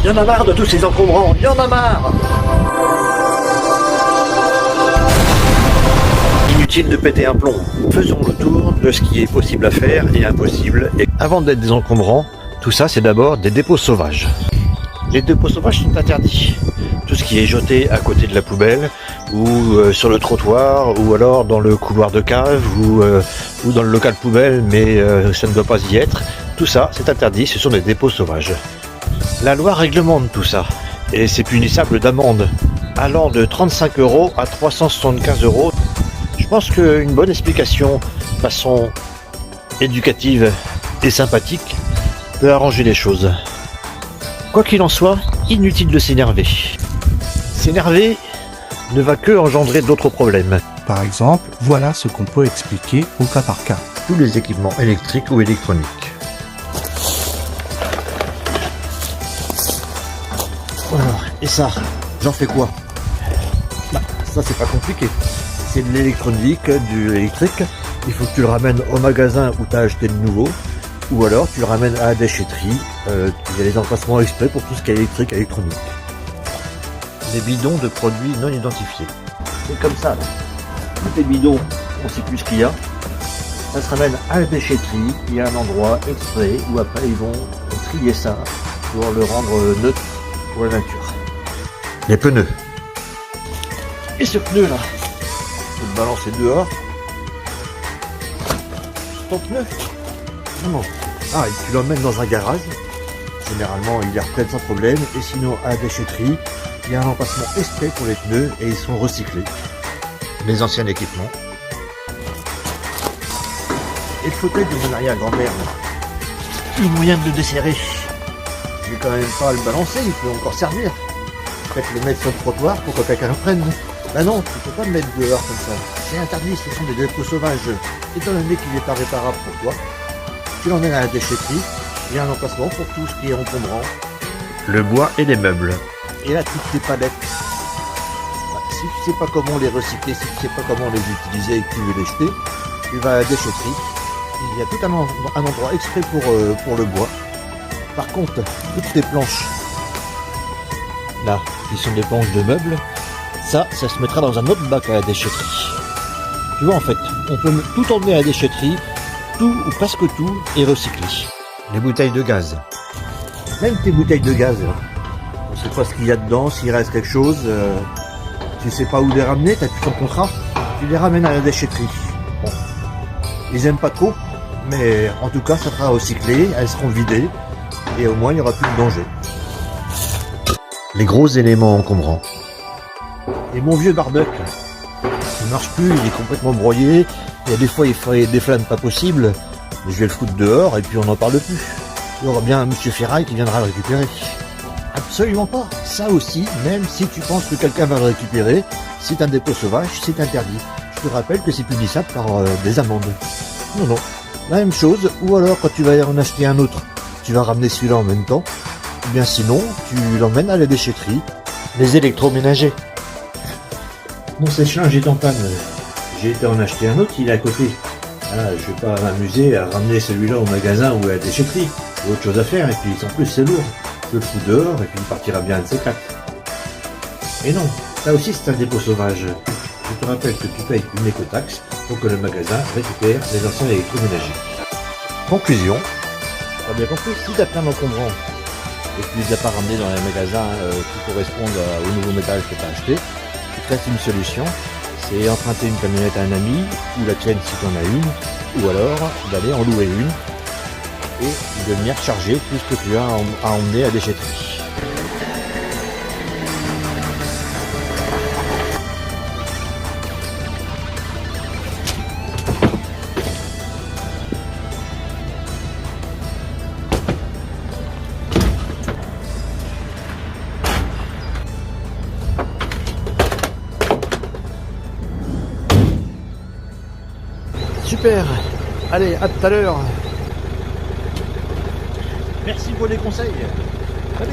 Il y en a marre de tous ces encombrants, il y en a marre. Inutile de péter un plomb. Faisons le tour de ce qui est possible à faire et impossible. Et avant d'être des encombrants, tout ça c'est d'abord des dépôts sauvages. Les dépôts sauvages sont interdits. Tout ce qui est jeté à côté de la poubelle, ou sur le trottoir, ou alors dans le couloir de cave, ou dans le local poubelle, mais ça ne doit pas y être. Tout ça c'est interdit, ce sont des dépôts sauvages. La loi réglemente tout ça, et c'est punissable d'amende, allant de 35 € à 375 €. Je pense qu'une bonne explication, façon éducative et sympathique, peut arranger les choses. Quoi qu'il en soit, inutile de s'énerver. S'énerver ne va que engendrer d'autres problèmes. Par exemple, voilà ce qu'on peut expliquer au cas par cas. Tous les équipements électriques ou électroniques. Alors, et ça, j'en fais quoi? Bah, ça c'est pas compliqué. C'est de l'électronique, de l'électrique. Il faut que tu le ramènes au magasin où tu as acheté le nouveau. Ou alors tu le ramènes à la déchetterie. Il y a les emplacements exprès pour tout ce qui est électrique et électronique. Des bidons de produits non identifiés. C'est comme ça. Là. Tous les bidons, on ne sait plus ce qu'il y a. Ça se ramène à la déchetterie. Il y a un endroit exprès où après ils vont trier ça pour le rendre neutre pour la nature. Les pneus. Et ce pneu là, faut le balancer dehors. Ton pneu. Non. Ah, et tu l'emmènes dans un garage. Généralement, il y reprennent sans problème. Et sinon, à la déchetterie, il y a un emplacement exprès pour les pneus et ils sont recyclés. Les anciens équipements. Et le fauteuil de mon arrière-grand-mère. Il y a moyen de le desserrer. Je vais quand même pas le balancer, il peut encore servir. Peut-être le mettre sur le trottoir pour que quelqu'un le prenne. Bah non, tu peux pas le mettre dehors comme ça. C'est interdit, ce sont des dépôts sauvages. Étant donné qu'il n'est pas réparable pour toi, tu l'emmènes à la déchetterie, il y a un emplacement pour tout ce qui est encombrant. Le bois et les meubles. Et là, toutes tes palettes. Bah, si tu sais pas comment les recycler, si tu sais pas comment les utiliser et que tu veux les jeter, tu vas à la déchetterie. Il y a tout un endroit exprès pour le bois. Par contre, toutes tes planches, là, qui sont des planches de meubles, ça se mettra dans un autre bac à la déchetterie. Tu vois, en fait, on peut tout emmener à la déchetterie, tout ou presque tout est recyclé. Les bouteilles de gaz. Même tes bouteilles de gaz, là. On sait pas ce qu'il y a dedans, s'il reste quelque chose, tu sais pas où les ramener, t'as plus ton contrat, tu les ramènes à la déchetterie. Bon. Ils aiment pas trop, mais en tout cas, ça sera recyclé, elles seront vidées, et au moins, il n'y aura plus de danger. Les gros éléments encombrants. Et mon vieux barbecue, il marche plus, il est complètement broyé. Il y a des fois, il fait des flammes pas possibles. Mais je vais le foutre dehors et puis on n'en parle plus. Il y aura bien un monsieur Ferraille qui viendra le récupérer. Absolument pas. Ça aussi, même si tu penses que quelqu'un va le récupérer, c'est un dépôt sauvage, c'est interdit. Je te rappelle que c'est punissable par des amendes. Non. La même chose, ou alors quand tu vas en acheter un autre, tu vas ramener celui-là en même temps. Ou bien sinon, tu l'emmènes à la déchetterie. Les électroménagers. Mon sèche-linge est en panne. J'ai été en acheter un autre, il est à côté. Ah, je vais pas m'amuser à ramener celui-là au magasin ou à la déchetterie. J'ai autre chose à faire et puis en plus c'est lourd. Je le fous dehors et puis il partira bien de ses quatre. Et non, ça aussi c'est un dépôt sauvage. Je te rappelle que tu payes une écotaxe pour que le magasin récupère les anciens électroménagers. Conclusion. T'as bien compris, si t'as plein d'encombrants et que tu les as pas ramenés dans les magasins qui correspondent au nouveau métal que tu as acheté, il te reste une solution, c'est emprunter une camionnette à un ami, ou la tienne si tu en as une, ou alors d'aller en louer une et de venir charger tout ce que tu as à emmener à déchetterie. Super, allez, à tout à l'heure. Merci pour les conseils. Salut.